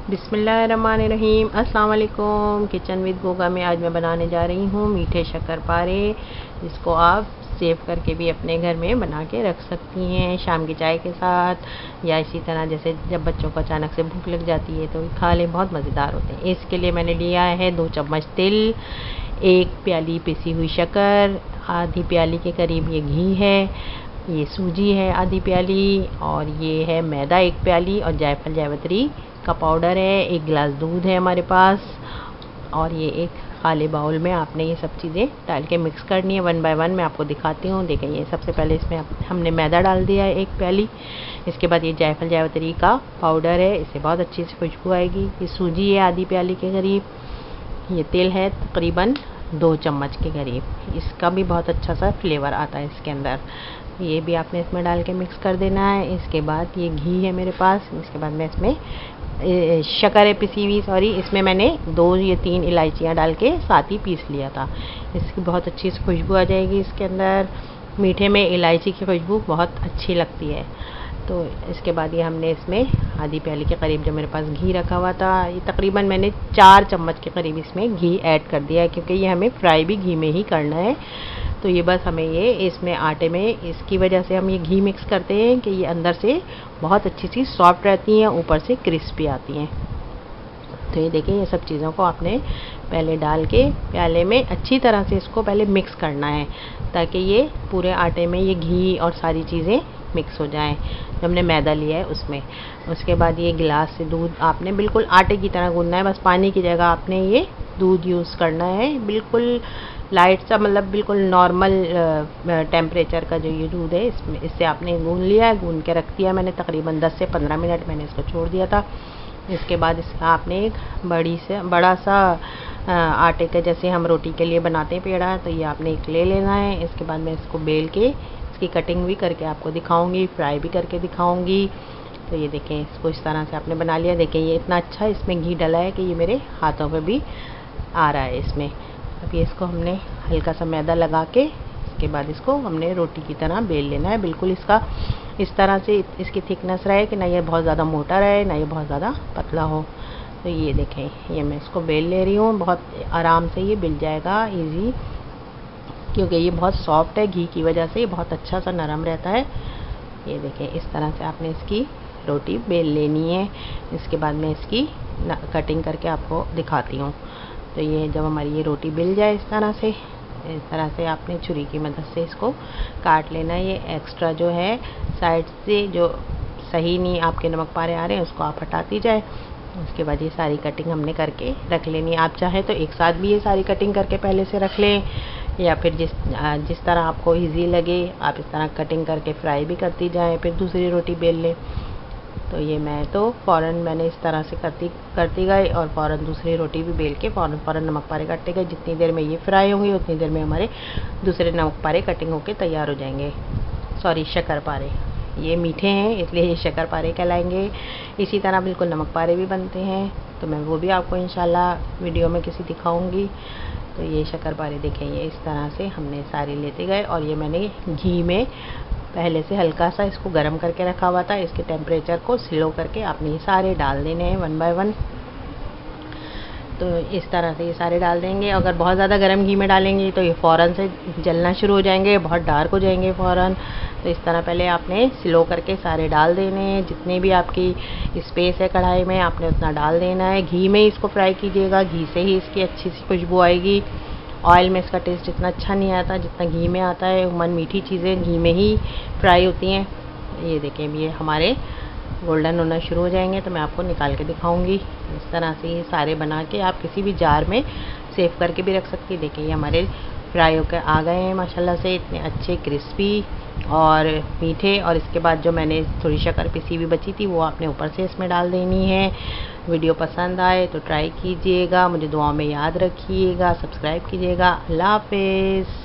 बिस्मिल्लाहिर्रहमानिर्रहीम। अस्सलाम वालेकुम। किचन विद गोगा में आज मैं बनाने जा रही हूँ मीठे शक्करपारे, जिसको आप सेव करके भी अपने घर में बना के रख सकती हैं शाम की चाय के साथ, या इसी तरह जैसे जब बच्चों को अचानक से भूख लग जाती है तो खा लें, बहुत मज़ेदार होते हैं। इसके लिए मैंने लिया है 2 चम्मच तिल, 1 प्याली पिसी हुई शक्कर, आधी प्याली के करीब ये घी है, ये सूजी है आधी प्याली, और ये है मैदा 1 प्याली, और जायफल जावित्री का पाउडर है, 1 गिलास दूध है हमारे पास। और ये एक खाली बाउल में आपने ये सब चीज़ें डाल के मिक्स करनी है। 1 बाय 1 मैं आपको दिखाती हूँ। देखें, ये सबसे पहले इसमें हमने मैदा डाल दिया है 1 प्याली। इसके बाद ये जायफल जावित्री का पाउडर है, इससे बहुत अच्छी सी खुशबू आएगी। ये सूजी है आधी प्याली के करीब। ये तेल है तकरीबन 2 चम्मच के करीब, इसका भी बहुत अच्छा सा फ्लेवर आता है इसके अंदर। ये भी आपने इसमें डाल के मिक्स कर देना है। इसके बाद ये घी है मेरे पास। इसके बाद मैं इसमें शक्कर है पिसी हुई, सॉरी, इसमें मैंने 2 या 3 इलायचियाँ डाल के साथ ही पीस लिया था। इसकी बहुत अच्छी सी खुशबू आ जाएगी इसके अंदर। मीठे में इलायची की खुशबू बहुत अच्छी लगती है। तो इसके बाद ये हमने इसमें आधी प्याली के करीब जो मेरे पास घी रखा हुआ था, ये तकरीबन मैंने 4 चम्मच के करीब इसमें घी ऐड कर दिया है, क्योंकि ये हमें फ्राई भी घी में ही करना है। तो ये बस हमें ये इसमें आटे में इसकी वजह से हम ये घी मिक्स करते हैं कि ये अंदर से बहुत अच्छी सी सॉफ्ट रहती हैं, ऊपर से क्रिस्पी आती हैं। तो ये देखिए, ये सब चीज़ों को आपने पहले डाल के प्याले में अच्छी तरह से इसको पहले मिक्स करना है, ताकि ये पूरे आटे में ये घी और सारी चीज़ें मिक्स हो जाएं जो हमने मैदा लिया है उसमें। उसके बाद ये गिलास से दूध आपने बिल्कुल आटे की तरह गूंदना है, बस पानी की जगह आपने ये दूध यूज़ करना है। बिल्कुल लाइट सा, मतलब बिल्कुल नॉर्मल टेम्परेचर का जो ये दूध है, इससे आपने गूंद लिया है। गूंद के रख दिया मैंने तकरीबन 10 से 15 मिनट मैंने इसको छोड़ दिया था। इसके बाद इसका आपने एक बड़ा सा आटे का, जैसे हम रोटी के लिए बनाते हैं पेड़ा, तो ये आपने एक ले लेना है। इसके बाद मैं इसको बेल के इसकी कटिंग भी करके आपको दिखाऊंगी, फ्राई भी करके दिखाऊंगी। तो ये देखें, इसको इस तरह से आपने बना लिया। देखें, ये इतना अच्छा इसमें घी डला है कि ये मेरे हाथों पे भी आ रहा है इसमें। अब ये इसको हमने हल्का सा मैदा लगा के, इसके बाद इसको हमने रोटी की तरह बेल लेना है। बिल्कुल इसका इस तरह से इसकी थिकनेस रहे कि ना ये बहुत ज़्यादा मोटा रहे, ना ये बहुत ज़्यादा पतला हो। तो ये देखें, ये मैं इसको बेल ले रही हूँ। बहुत आराम से ये बिल जाएगा, ईजी, क्योंकि ये बहुत सॉफ्ट है घी की वजह से, ये बहुत अच्छा सा नरम रहता है। ये देखें, इस तरह से आपने इसकी रोटी बेल लेनी है। इसके बाद मैं इसकी कटिंग करके आपको दिखाती हूँ। तो ये जब हमारी ये रोटी बिल जाए इस तरह से आपने छुरी की मदद से इसको काट लेना है। ये एक्स्ट्रा जो है साइड से जो सही नहीं आपके नमक पारे आ रहे हैं, उसको आप हटाती जाए। उसके बाद ये सारी कटिंग हमने करके रख लेनी है। आप चाहें तो एक साथ भी ये सारी कटिंग करके पहले से रख लें, या फिर जिस तरह आपको इजी लगे आप इस तरह कटिंग करके फ्राई भी करती जाएं, फिर दूसरी रोटी बेल लें। तो ये मैं तो फ़ौरन मैंने इस तरह से करती गई, और फ़ौरन दूसरी रोटी भी बेल के फ़ौरन नमक पारे काटते गए। जितनी देर में ये फ्राई होंगी उतनी देर में हमारे दूसरे नमक पारे कटिंग होके तैयार हो जाएंगे। सॉरी, शक्करपारे। ये मीठे हैं इसलिए ये शक्करपारे कहलाएंगे। इसी तरह बिल्कुल नमक पारे भी बनते हैं, तो मैं वो भी आपको इंशाल्लाह वीडियो में किसी दिखाऊंगी। तो ये शक्करपारे देखें, ये इस तरह से हमने सारे लेते गए, और ये मैंने घी में पहले से हल्का सा इसको गर्म करके रखा हुआ था। इसके टेम्परेचर को स्लो करके आपने ये सारे डाल देने हैं 1 बाय 1। तो इस तरह से ये सारे डाल देंगे। अगर बहुत ज़्यादा गर्म घी में डालेंगे तो ये फ़ौरन से जलना शुरू हो जाएंगे, बहुत डार्क हो जाएंगे फ़ौरन। तो इस तरह पहले आपने स्लो करके सारे डाल देने हैं। जितनी भी आपकी स्पेस है कढ़ाई में आपने उतना डाल देना है। घी में ही इसको फ्राई कीजिएगा, घी से ही इसकी अच्छी सी खुशबू आएगी। ऑयल में इसका टेस्ट इतना अच्छा नहीं आता जितना घी में आता है। उमन मीठी चीज़ें घी में ही फ्राई होती हैं। ये देखें, ये हमारे गोल्डन होना शुरू हो जाएंगे तो मैं आपको निकाल के दिखाऊंगी। इस तरह से ये सारे बना के आप किसी भी जार में सेव करके भी रख सकती है। देखिए, ये हमारे फ्राई होकर आ गए हैं माशाल्लाह से, इतने अच्छे क्रिस्पी और मीठे। और इसके बाद जो मैंने थोड़ी शक्कर पिसी हुई बची थी वो आपने ऊपर से इसमें डाल देनी है। वीडियो पसंद आए तो ट्राई कीजिएगा, मुझे दुआओं में याद रखिएगा, सब्सक्राइब कीजिएगा। अल्लाह हाफिज़।